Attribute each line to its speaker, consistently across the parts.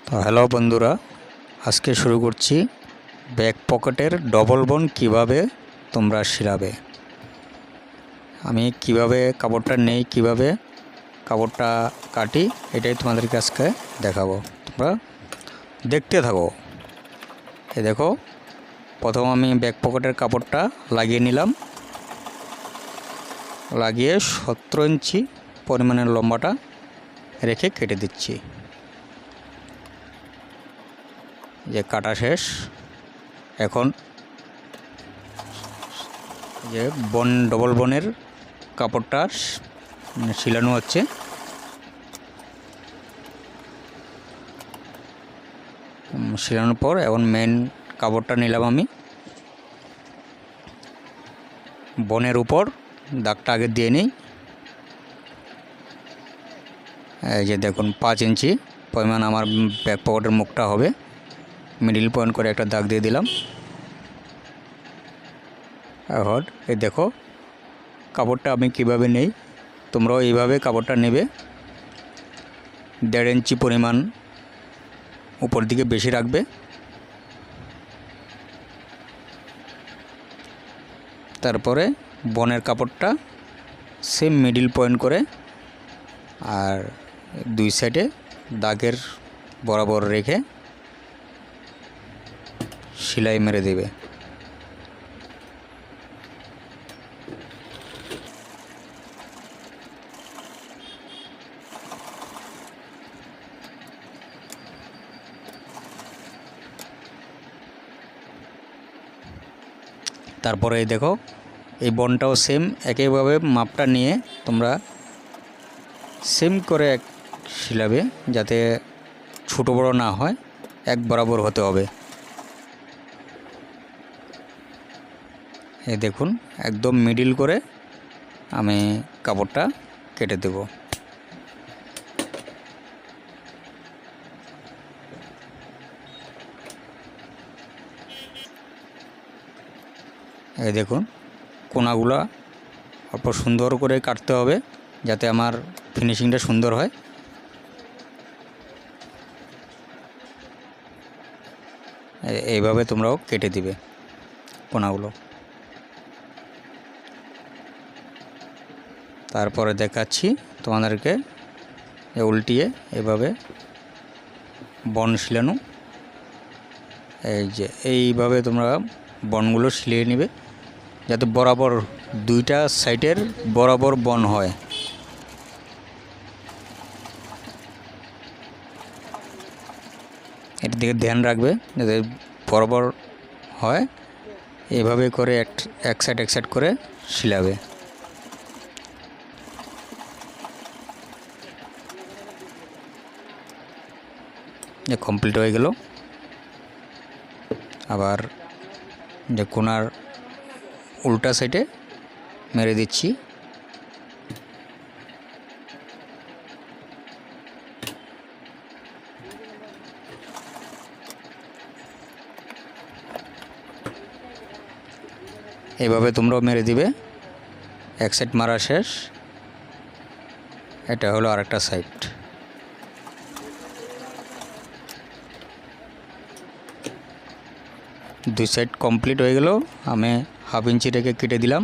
Speaker 1: তো হ্যালো বন্ধুরা, আজকে শুরু করছি ব্যাক পকেটের ডবল বোন কিভাবে তোমরা সিলাবে। আমি কিভাবে কাপড়টা নেই, কিভাবে কাপড়টা কাটি, এটাই তোমাদেরকে আজকে দেখাবো। তোমরা দেখতে থাকো। এই দেখো, প্রথম আমি ব্যাক পকেটের কাপড়টা লাগিয়ে নিলাম। লাগিয়ে 17 ইঞ্চি পরিমাণের লম্বাটা রেখে কেটে দিচ্ছি। যে কাটা শেষ। এখন যে ডবল বোনের কাপড়টা সিলানো হচ্ছে। সিলানোর পর এখন মেন কাপড়টা নিলাম আমি। বোনের উপর দাগটা আগে দিয়ে নিই। এই যে দেখুন 5 ইঞ্চি পরিমাণ আমার ব্যাক পকেটের মুখটা হবে। মিডিল পয়েন্ট করে একটা দাগ দিয়ে দিলাম। এখন এই দেখো কাপড়টা আমি কিভাবে নেই, তোমরাও এইভাবে কাপড়টা নেবে। 1.5 ইঞ্চি পরিমাণ উপর দিকে বেশি রাখবে। তারপরে বনের কাপড়টা সেম মিডিল পয়েন্ট করে আর দুই সাইডে দাগের বরাবর রেখে সেলাই মেরে দেবে। তারপরে এই দেখো, এই বনটাও সেম একইভাবে মাপটা নিয়ে তোমরা সেম করে সিলাবে, যাতে ছোট বড় না হয়, এক বরাবর হতে হবে। এই দেখুন একদম মিডিল করে আমি কাপড়টা কেটে দেব। এই দেখুন কোনাগুলা অল্প সুন্দর করে কাটতে হবে, যাতে আমার ফিনিশিংটা সুন্দর হয়। এইভাবে তোমরাও কেটে দিবে কোনাগুলো। তারপরে দেখাচ্ছি তোমাদেরকে উল্টিয়ে এভাবে বন সিলানো। এই যে এইভাবে তোমরা বনগুলো সিলিয়ে নেবে, যাতে বরাবর দুইটা সাইডের বরাবর বন হয়। এর দিকে ধ্যান রাখবে যাতে বরাবর হয়। এভাবে করে এক সাইড করে সিলাবে। যে কমপ্লিট হয়ে গেল। আবার যে কোনার উল্টা সাইডে মেরে দিচ্ছি। এইভাবে তোমরাও মেরে দিবে। এক সাইড মারা শেষ, এটা হলো আরেকটা সাইড। দুই সাইড কমপ্লিট হয়ে গেল। আমি 1/2 ইঞ্চি রেখে কেটে দিলাম।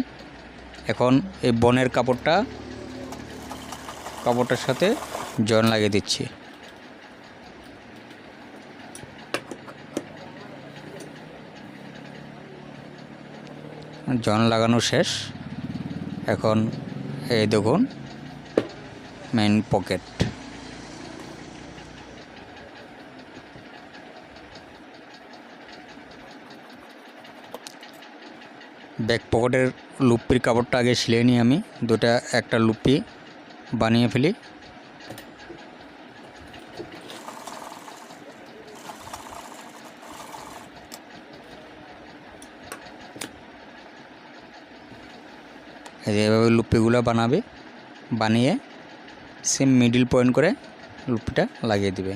Speaker 1: এখন এই বনের কাপড়টার সাথে জয়েন লাগিয়ে দিচ্ছি। জয়েন লাগানো শেষ। এখন এই দেখুন মেইন পকেট। ব্যাক পকেটের লুপির কাপড়টা আগে সিলিয়ে নিই আমি। একটা লুপি বানিয়ে ফেলি। এইভাবে লুপিগুলো বানিয়ে সেম মিডিল পয়েন্ট করে লুপিটা লাগিয়ে দিবে।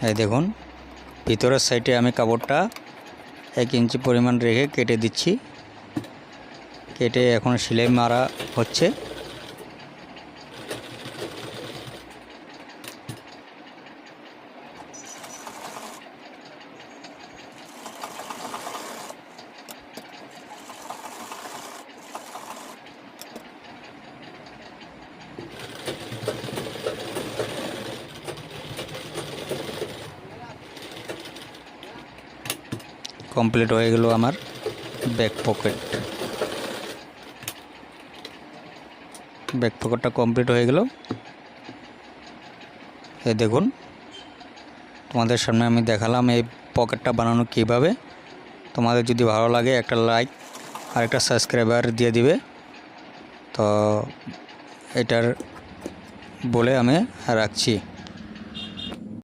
Speaker 1: এই দেখুন ভিতরের সাইডে আমি কাপড়টা 1 ইঞ্চি পরিমাণ রেখে কেটে দিচ্ছি। কেটে এখন সেলাই মারা হচ্ছে। কমপ্লিট হয়ে গেল আমার ব্যাক পকেটটা কমপ্লিট হয়ে গেল। এই দেখুন তোমাদের সামনে আমি দেখালাম এই পকেটটা বানানো কিভাবে। তোমাদের যদি ভালো লাগে একটা লাইক আর একটা সাবস্ক্রাইবার দিয়ে দিবে। তো এটার বলে আমি রাখছি।